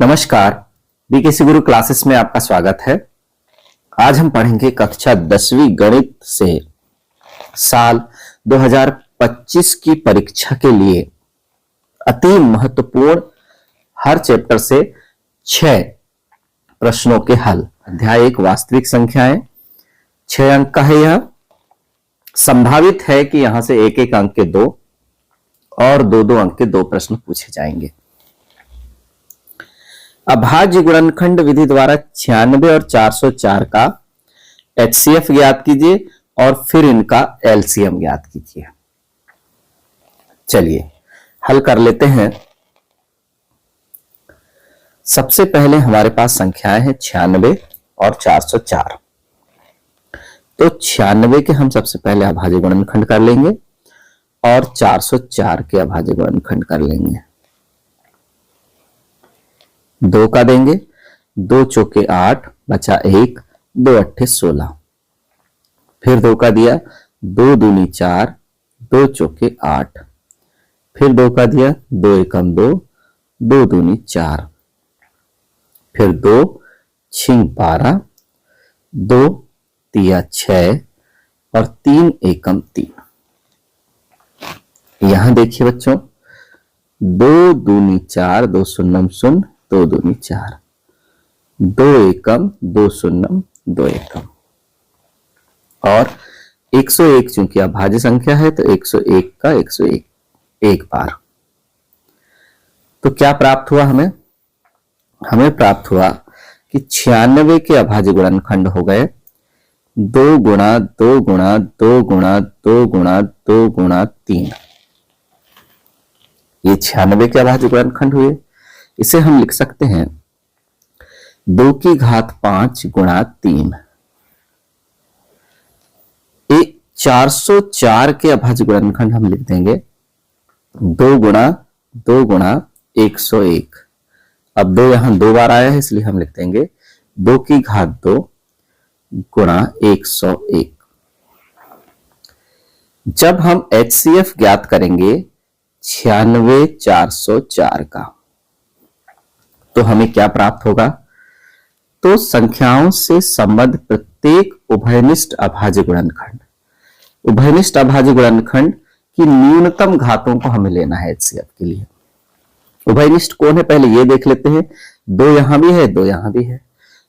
नमस्कार, बीकेसी गुरु क्लासेस में आपका स्वागत है। आज हम पढ़ेंगे कक्षा 10वीं गणित से साल 2025 की परीक्षा के लिए अति महत्वपूर्ण हर चैप्टर से 6 प्रश्नों के हल। अध्याय 1 वास्तविक संख्याएं, 6 अंक का है यह। संभावित है कि यहां से एक एक अंक के 2 और 2-2 अंक के 2 प्रश्न पूछे जाएंगे। अभाज्य गुणनखंड विधि द्वारा 96 और 404 का एचसीएफ ज्ञात कीजिए और फिर इनका एलसीएम ज्ञात कीजिए। चलिए हल कर लेते हैं। सबसे पहले हमारे पास संख्याएं हैं 96 और 404। तो 96 के हम सबसे पहले अभाज्य गुणनखंड कर लेंगे और 404 के अभाज्य गुणनखंड कर लेंगे। 2 का देंगे, 2 चौके 8 बचा 1, 2 अट्ठे 16। फिर 2 का दिया, 2 दूनी 4, 2 चौके 8। फिर 2 का दिया, 2 एकम 2, 2 दूनी 4। फिर 2 छिंग 12, 2 तिया 6 और 3 एकम 3। यहां देखिए बच्चों, 2 दूनी 4, 2 शून्यम शून्य, 2 दूनी 4, 2 एकम 2 शून्यम 2 एकम और 101 चूंकि अभाज्य संख्या है तो 101 का 101 एक बार। तो क्या प्राप्त हुआ हमें प्राप्त हुआ कि 96 के अभाज्य गुणनखंड हो गए 2 गुणा 2 गुणा 2 गुणा 2 गुणा 2 गुणा 3। ये 96 के अभाज्य गुणनखंड हुए। इसे हम लिख सकते हैं 2 की घात 5 गुणा 3। 404 के अभाज्य गुणनखंड हम लिख देंगे 2 गुणा 2 गुणा 101। अब 2 यहां 2 बार आया है इसलिए हम लिख देंगे 2 की घात 2 गुणा 101। जब हम एचसीएफ ज्ञात करेंगे 96 404 का तो हमें क्या प्राप्त होगा? तो संख्याओं से संबद्ध प्रत्येक उभयनिष्ठ अभाज्य गुणनखंड, उभयनिष्ठ अभाज्य गुणनखंड की न्यूनतम घातों को हमें लेना है एचसीएफ के लिए। उभयनिष्ठ कौन है पहले ये देख लेते हैं। 2 यहां भी है, 2 यहां भी है।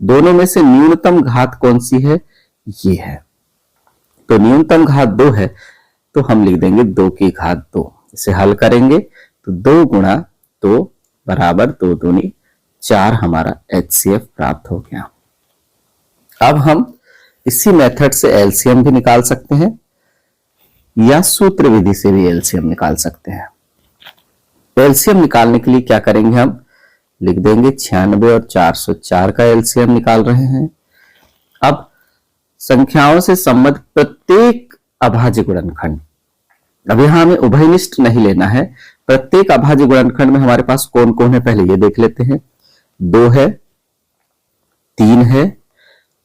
दोनों में से न्यूनतम घात कौन सी है? ये है। तो न्यूनतम घात 2 है तो हम लिख देंगे 2 की घात 2। इसे हल करेंगे तो 2 गुणा 2 बराबर 2 दूनी 4 हमारा एचसीएफ प्राप्त हो गया। अब हम इसी मेथड से एलसीएम भी निकाल सकते हैं या सूत्र विधि से भी एलसीएम निकाल सकते हैं। एलसीएम निकालने के लिए क्या करेंगे? हम लिख देंगे 96 और 404 का एलसीएम निकाल रहे हैं। अब संख्याओं से संबद्ध प्रत्येक अभाज्य गुणनखंड, अब यहां हमें उभयनिष्ठ नहीं लेना है। प्रत्येक अभाज्य गुणनखंड में हमारे पास कौन कौन है पहले ये देख लेते हैं। 2 है, 3 है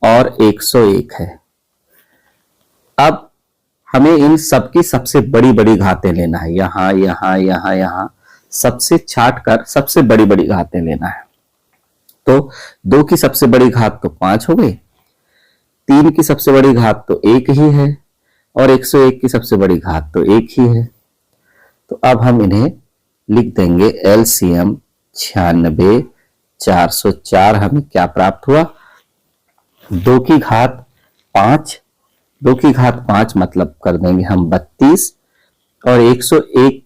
और 101 है। अब हमें इन सबकी सबसे बड़ी बड़ी घातें लेना है। यहां यहां यहां यहां सबसे छाट कर सबसे बड़ी बड़ी घातें लेना है। तो 2 की सबसे बड़ी घात तो 5 हो गई, 3 की सबसे बड़ी घात तो 1 ही है और 101 की सबसे बड़ी घात तो 1 ही है। तो अब हम इन्हें लिख देंगे एलसीएम 96 404। हमें क्या प्राप्त हुआ? 2 की घात 5, 2 की घात 5 मतलब कर देंगे हम 32 और 101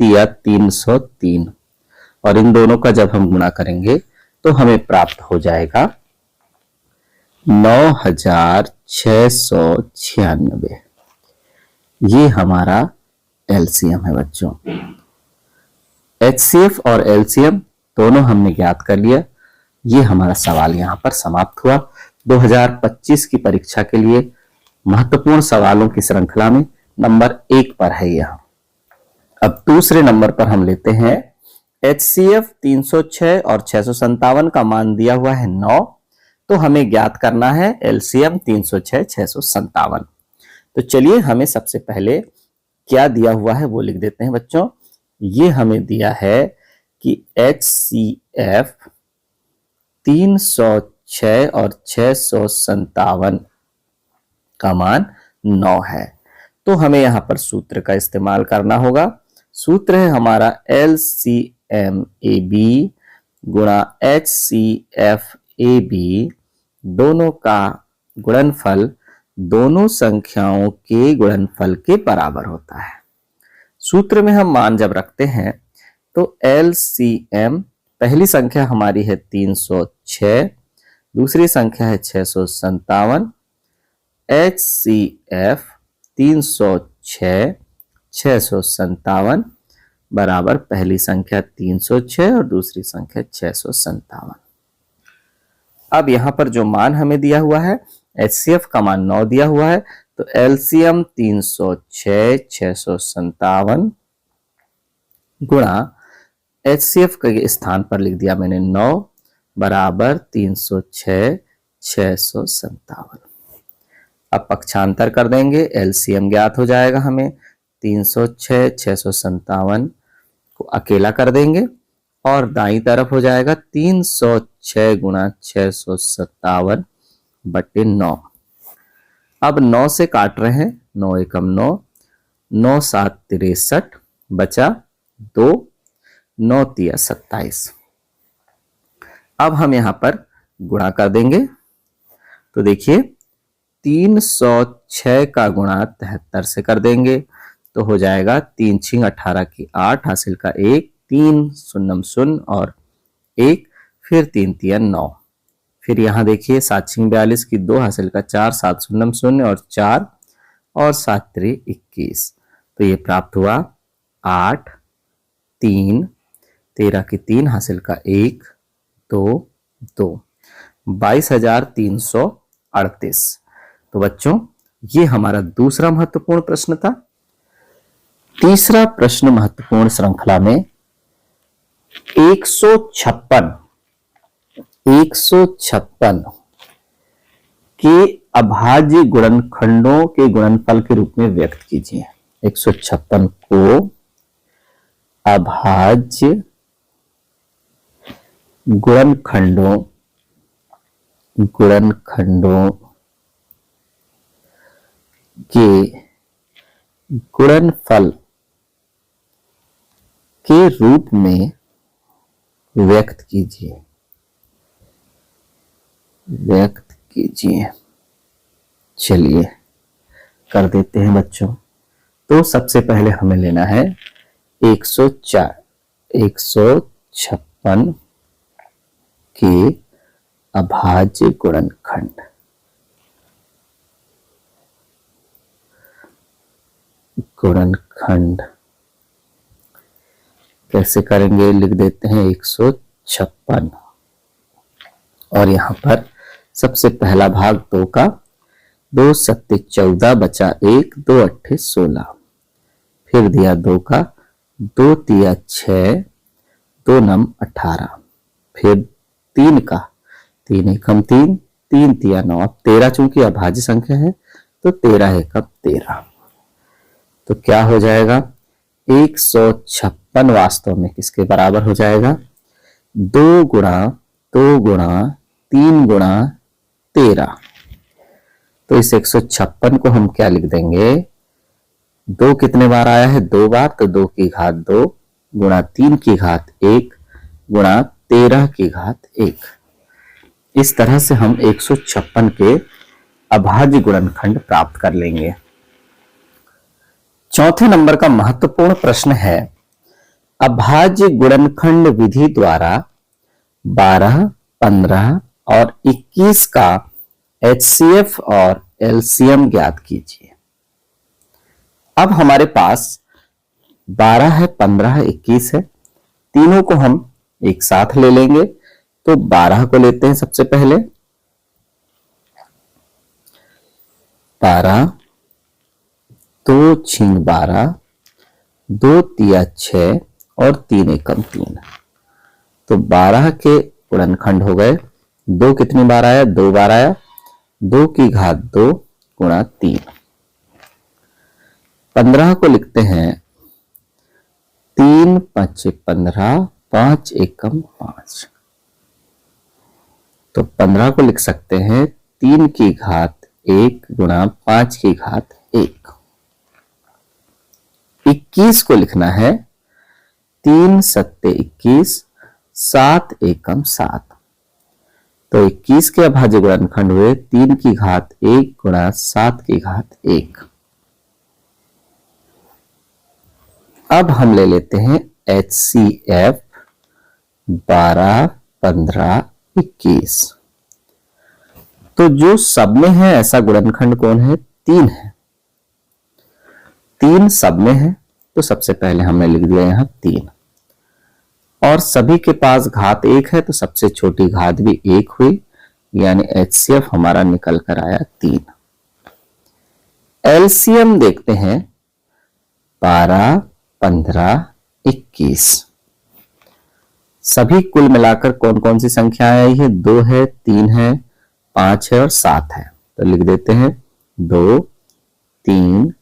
तिया 303 और इन दोनों का जब हम गुणा करेंगे तो हमें प्राप्त हो जाएगा 9696। ये हमारा एलसीएम है बच्चों। एचसीएफ और एलसीएम दोनों हमने ज्ञात कर लिया। ये हमारा सवाल यहां पर समाप्त हुआ। 2025 की परीक्षा के लिए महत्वपूर्ण सवालों की श्रृंखला में नंबर 1 पर है यह। अब दूसरे नंबर पर हम लेते हैं एचसीएफ 306 और 657 का मान दिया हुआ है 9। तो हमें ज्ञात करना है एलसीएम 306 657। तो चलिए हमें सबसे पहले क्या दिया हुआ है वो लिख देते हैं बच्चों। ये हमें दिया है कि HCF 306 और 657 का मान 9 है। तो हमें यहां पर सूत्र का इस्तेमाल करना होगा। सूत्र है हमारा LCM-AB गुणा HCF-AB, दोनों का गुणनफल दोनों संख्याओं के गुणनफल के बराबर होता है। सूत्र में हम मान जब रखते हैं तो LCM, पहली संख्या हमारी है 306, दूसरी संख्या है 657, HCF 306 657 बराबर पहली संख्या 306 और दूसरी संख्या 657। अब यहां पर जो मान हमें दिया हुआ है, HCF का मान 9 दिया हुआ है, तो LCM 306 657 गुणा HCF के स्थान पर लिख दिया मैंने 9 बराबर 306 657। अब पक्षांतर कर देंगे, LCM ज्ञात हो जाएगा हमें। 306 657 को अकेला कर देंगे और दाईं तरफ हो जाएगा 306 गुणा 657 बटे 9। अब 9 से काट रहे हैं, 9 एकम 9, 9 7 63 बचा 2, 9 तिया 27। अब हम यहां पर गुणा कर देंगे, तो देखिए 306 का गुणा 73 से कर देंगे तो हो जाएगा 3 छिंग 18 की 8, हासिल का 1, 3 शून्यम शून्य और 1, फिर 3 तिया 9, फिर यहां देखिए 7 छिंग 42 की 2, हासिल का 4, 7 शून्यम शून्य और 4 और 7 त्रि 21। तो ये प्राप्त हुआ 8 3 13 की 3, हासिल का 1 2 2 22,338। तो बच्चों ये हमारा दूसरा महत्वपूर्ण प्रश्न था। तीसरा प्रश्न महत्वपूर्ण श्रृंखला में 156 के अभाज्य गुणनखंडों के गुणनफल के रूप में व्यक्त कीजिए। 156 को अभाज्य गुणनखंडों के गुणनफल के रूप में व्यक्त कीजिए। चलिए कर देते हैं बच्चों। तो सबसे पहले हमें लेना है 156 के अभाज्य गुणनखंड। कैसे करेंगे, लिख देते हैं 156 और यहां पर सबसे पहला भाग 2 का, 2 सत्ते 14 बचा 1, 2 अट्ठे 16, फिर दिया 2 का, 2 तिया 6, 2 नम 18, फिर 3 का, 3 एकम 3, 3 तिया 9। अब 13 चूंकि अभाज्य संख्या है तो 13 एकम 13, तो क्या हो जाएगा 156 वास्तव में किसके बराबर हो जाएगा, 2 गुणा 3 गुणा 13। तो इस 156 को हम क्या लिख देंगे, 2 कितने बार आया है, 2 बार, तो 2 की घात 2 गुणा 3 की घात 1 गुणा 13 की घात 1। इस तरह से हम 156 के अभाज्य गुणनखंड प्राप्त कर लेंगे। चौथे नंबर का महत्वपूर्ण प्रश्न है, अभाज्य गुणनखंड विधि द्वारा 12, 15 और 21 का HCF और LCM ज्ञात कीजिए। अब हमारे पास 12 है, 15 है, 21 है, तीनों को हम एक साथ ले लेंगे। तो 12 को लेते हैं सबसे पहले, 12, 2 छिंग 12, 2 तिया 6 और 3 एकम 3। तो 12 के गुणनखंड हो गए, 2 कितनी बार आया, 2 बार आया, 2 की घात 2 गुणा 3। 15 को लिखते हैं 3 5 15, 5 एकम 5। तो 15 को लिख सकते हैं 3 की घात 1 गुणा 5 की घात 1। 21 को लिखना है 3 सत्ते 21, 7 एकम 7। तो 21 के अभाज्य गुणनखंड हुए 3 की घात 1 गुणा 7 की घात 1। अब हम ले लेते हैं HCF 12, 15, 21। तो जो सब में है ऐसा गुणनखंड कौन है? 3 है। 3 सब में है तो सबसे पहले हमने लिख दिया यहां 3, और सभी के पास घात 1 है तो सबसे छोटी घात भी 1 हुई, यानी HCF हमारा निकल कर आया 3। LCM देखते हैं 12, 15, 21। सभी कुल मिलाकर कौन कौन सी संख्या आई है? 2 है, 3 है, 5 है और 7 है। तो लिख देते हैं 2, 3,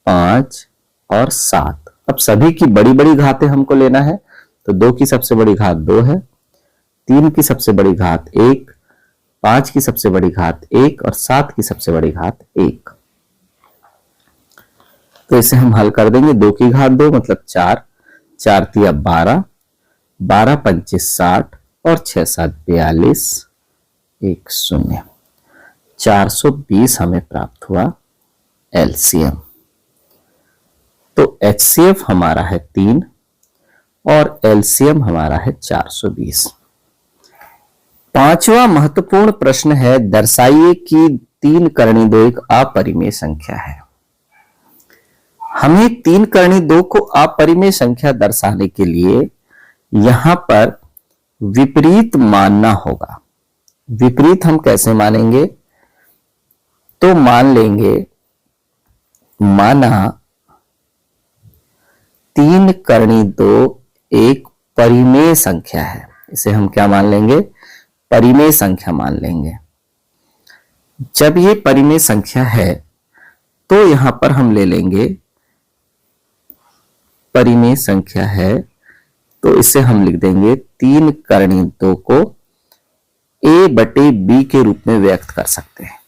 5 और 7। अब सभी की बड़ी बड़ी घातें हमको लेना है, तो 2 की सबसे बड़ी घात 2 है, 3 की सबसे बड़ी घात 1, 5 की सबसे बड़ी घात 1 और 7 की सबसे बड़ी घात 1। तो इसे हम हल कर देंगे। 2 की घात 2 मतलब 4, 4 तिया 12, 12 25 60 और 6 7 42, 1 0। 420 हमें प्राप्त हुआ LCM। तो HCF हमारा है 3 और LCM हमारा है 420। पांचवा महत्वपूर्ण प्रश्न है, दर्शाइए कि 3 करणी 2 एक अपरिमेय संख्या है। हमें 3 करणी 2 को अपरिमेय संख्या दर्शाने के लिए यहां पर विपरीत मानना होगा। विपरीत हम कैसे मानेंगे? तो मान लेंगे, माना 3 करणी 2 एक परिमेय संख्या है। इसे हम क्या मान लेंगे? परिमेय संख्या मान लेंगे। जब ये परिमेय संख्या है तो यहां पर हम ले लेंगे, परिमेय संख्या है तो इसे हम लिख देंगे 3 करणी 2 को A बटे B के रूप में व्यक्त कर सकते हैं।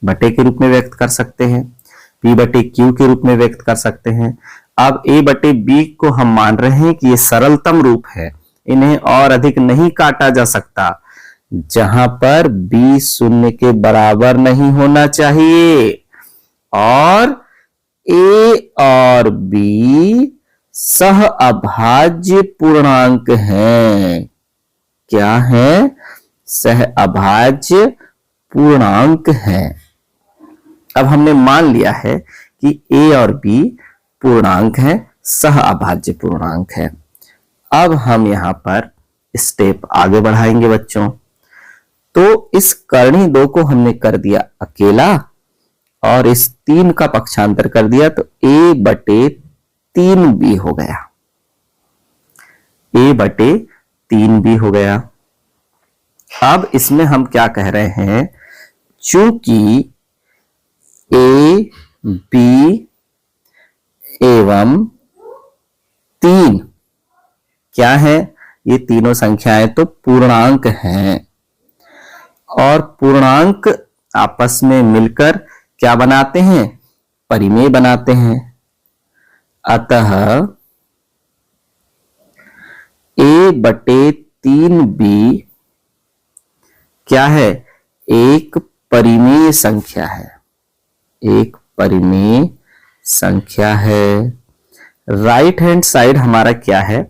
बटे के रूप में व्यक्त कर सकते हैं, P बटे Q के रूप में व्यक्त कर सकते हैं। अब A बटे B को हम मान रहे हैं कि ये सरलतम रूप है, इन्हें और अधिक नहीं काटा जा सकता, जहां पर B शून्य के बराबर नहीं होना चाहिए और A और B सह अभाज्य पूर्णांक हैं। क्या है? सह अभाज्य पूर्णांक हैं। अब हमने मान लिया है कि A और B पूर्णांक हैं, सह अभाज्य पूर्णांक है। अब हम यहां पर स्टेप आगे बढ़ाएंगे बच्चों। तो इस करणी 2 को हमने कर दिया अकेला और इस 3 का पक्षांतर कर दिया, तो A बटे 3B हो गया। A बटे 3B हो गया। अब इसमें हम क्या कह रहे हैं? चूंकि A, B एवं 3 क्या है? ये तीनों संख्याएं तो पूर्णांक हैं और पूर्णांक आपस में मिलकर क्या बनाते हैं? परिमेय बनाते हैं। अतः A बटे 3B क्या है? एक परिमेय संख्या है। एक परिमेय संख्या है। राइट हैंड साइड हमारा क्या है?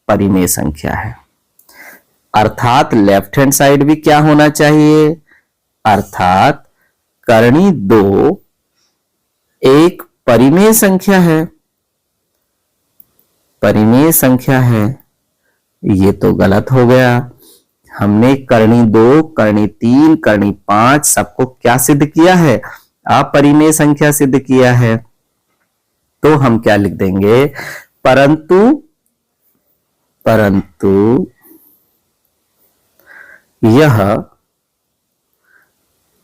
परिमेय संख्या है। अर्थात लेफ्ट हैंड साइड भी क्या होना चाहिए? अर्थात करणी 2 एक परिमेय संख्या है। परिमेय संख्या है, ये तो गलत हो गया। हमने करणी 2, करणी 3, करणी 5 सबको क्या सिद्ध किया है? अपरिमेय संख्या सिद्ध किया है। तो हम क्या लिख देंगे? परंतु यह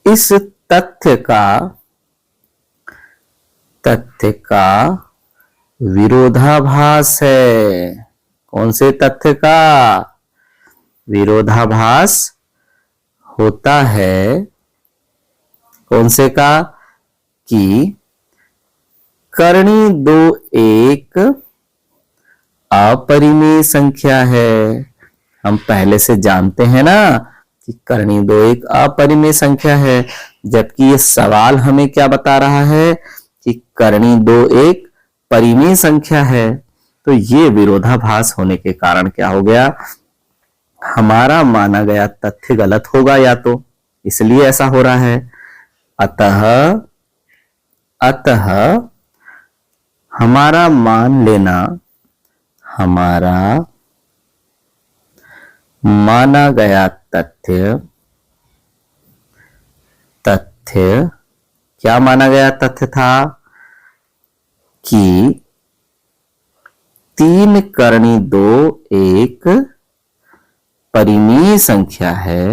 इस तथ्य का विरोधाभास है। कौन से तथ्य का? विरोधाभास होता है कौन से का, कि करणी 2 एक अपरिमेय संख्या है। हम पहले से जानते हैं ना कि करणी 2 एक अपरिमेय संख्या है, जबकि ये सवाल हमें क्या बता रहा है कि करणी 2 एक परिमेय संख्या है। तो ये विरोधाभास होने के कारण क्या हो गया, हमारा माना गया तथ्य गलत होगा या तो, इसलिए ऐसा हो रहा है। अतः हमारा मान लेना, हमारा माना गया तथ्य क्या माना गया तथ्य था कि 3 करणी 2 एक परिमेय संख्या है।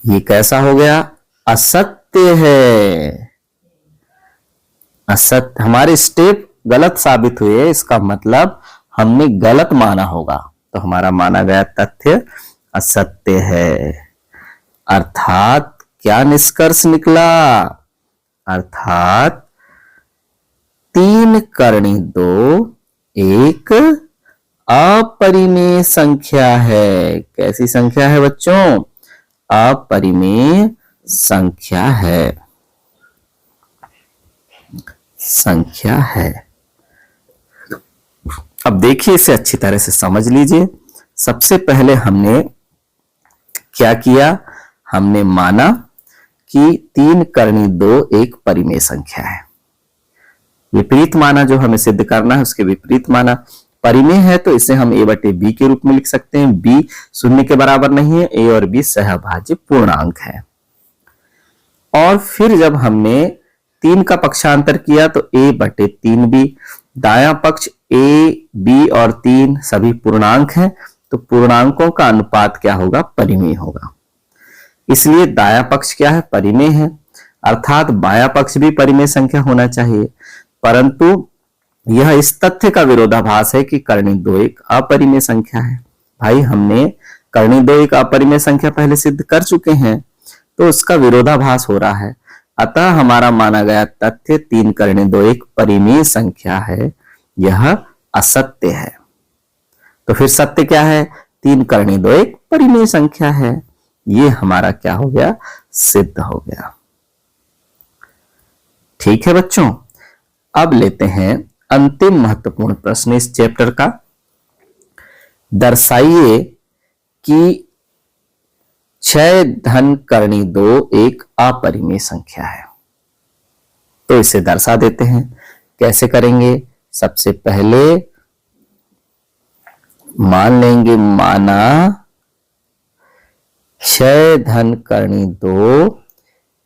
ये कैसा हो गया, असत्य है। असत्य, हमारे स्टेप गलत साबित हुए, इसका मतलब हमने गलत माना होगा, तो हमारा माना गया तथ्य असत्य है। अर्थात क्या निष्कर्ष निकला, अर्थात 3 करणी 2 एक अपरिमेय संख्या है। कैसी संख्या है बच्चों, अपरिमेय संख्या है, संख्या है। अब देखिए, इसे अच्छी तरह से समझ लीजिए। सबसे पहले हमने क्या किया, हमने माना कि 3 करणी 2 एक परिमेय संख्या है। विपरीत माना, जो हमें सिद्ध करना है उसके विपरीत माना। परिमेय है तो इसे हम a बटे b के रूप में लिख सकते हैं। b शून्य के बराबर नहीं है, a और b सहभाज्य पूर्णांक है। और फिर जब हमने 3 का पक्षांतर किया तो a बटे 3b, दायां पक्ष a, b और 3 सभी पूर्णांक हैं, तो पूर्णांकों का अनुपात क्या होगा, परिमेय होगा। इसलिए दायां पक्ष क्या है, परिमेय है, अर्थात बायां पक्ष भी परिमेय संख्या होना चाहिए। परंतु यह इस तथ्य का विरोधाभास है कि करणी 2 एक अपरिमेय संख्या है। भाई, हमने करणी 2 एक अपरिमेय संख्या पहले सिद्ध कर चुके हैं, तो उसका विरोधाभास हो रहा है। अतः हमारा माना गया तथ्य 3 करणी 2 एक परिमेय संख्या है, यह असत्य है। तो फिर सत्य क्या है, 3 करणी 2 एक परिमेय संख्या है। ये हमारा क्या हो गया, सिद्ध हो गया। ठीक है बच्चों, अब लेते हैं अंतिम महत्वपूर्ण प्रश्न इस चैप्टर का। दर्शाइए कि 6 धन करणी 2 एक अपरिमेय संख्या है। तो इसे दर्शा देते हैं। कैसे करेंगे, सबसे पहले मान लेंगे, माना 6 धन करणी 2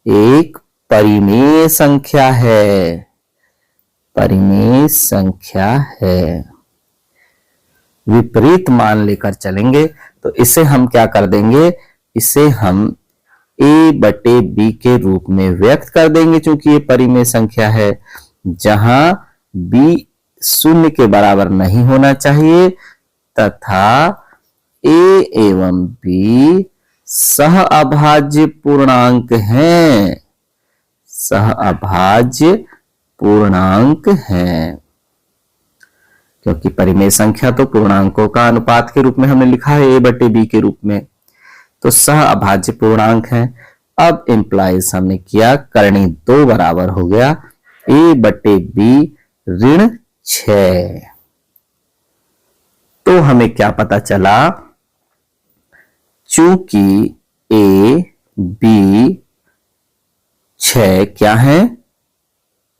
एक परिमेय संख्या है, परिमेय संख्या है। विपरीत मान लेकर चलेंगे तो इसे हम क्या कर देंगे, इसे हम a बटे b के रूप में व्यक्त कर देंगे, क्योंकि ये परिमेय संख्या है। जहां b शून्य के बराबर नहीं होना चाहिए तथा a एवं b सह अभाज्य पूर्णांक हैं, सह अभाज्य पूर्णांक हैं। क्योंकि परिमेय संख्या तो पूर्णांकों का अनुपात के रूप में हमने लिखा है a बटे b के रूप में, तो सह अभाज्य पूर्णांक है। अब इंप्लाइज हमने किया, करणी 2 बराबर हो गया a बटे b ऋण 6। तो हमें क्या पता चला, चूंकि a b 6 क्या है,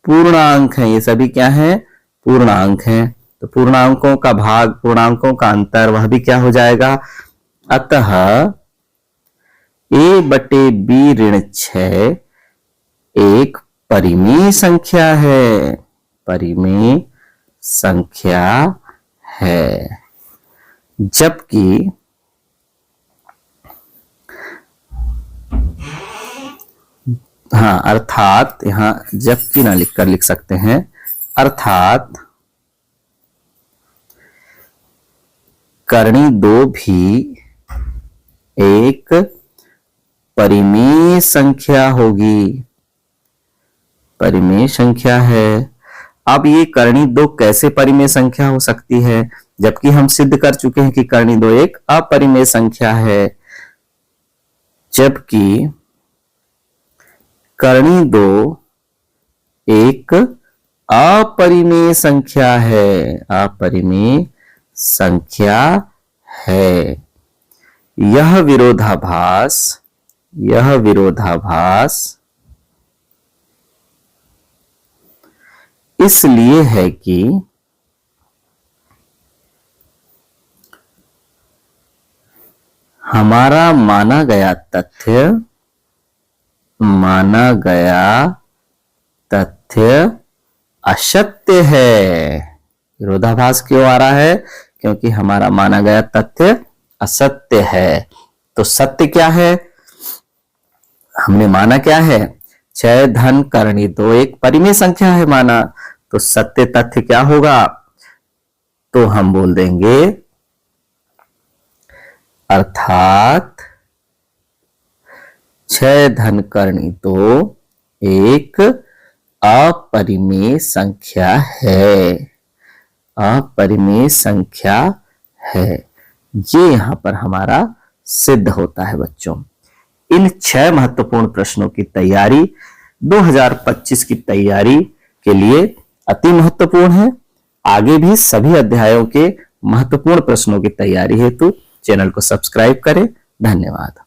पूर्णांक है, ये सभी क्या है, पूर्णांक हैं। तो पूर्णांकों का भाग, पूर्णांकों का अंतर, वह भी क्या हो जाएगा। अतः a बटे b ऋण 6 एक परिमेय संख्या है, परिमेय संख्या है। जबकि अर्थात यहां जबकि ना लिखकर लिख सकते हैं, अर्थात करणी 2 भी एक परिमेय संख्या होगी, परिमेय संख्या है। अब ये कर्णी 2 कैसे परिमेय संख्या हो सकती है, जबकि हम सिद्ध कर चुके हैं कि कर्णी 2 एक अपरिमेय संख्या है, जबकि कर्णी 2 एक अपरिमेय संख्या है, अपरिमेय संख्या है। यह विरोधाभास इसलिए है कि हमारा माना गया तथ्य असत्य है। विरोधाभास क्यों आ रहा है? क्योंकि हमारा माना गया तथ्य असत्य है। तो सत्य क्या है? हमने माना क्या है? 6 धन कर्णी 2 एक परिमेय संख्या है माना, तो सत्य तथ्य क्या होगा? तो हम बोल देंगे अर्थात 6 धन कर्णी 2 एक अपरिमेय संख्या है, अपरिमेय संख्या है। ये यहां पर हमारा सिद्ध होता है बच्चों। इन 6 महत्वपूर्ण प्रश्नों की तैयारी 2025 की तैयारी के लिए अति महत्वपूर्ण है। आगे भी सभी अध्यायों के महत्वपूर्ण प्रश्नों की तैयारी हेतु चैनल को सब्सक्राइब करें। धन्यवाद।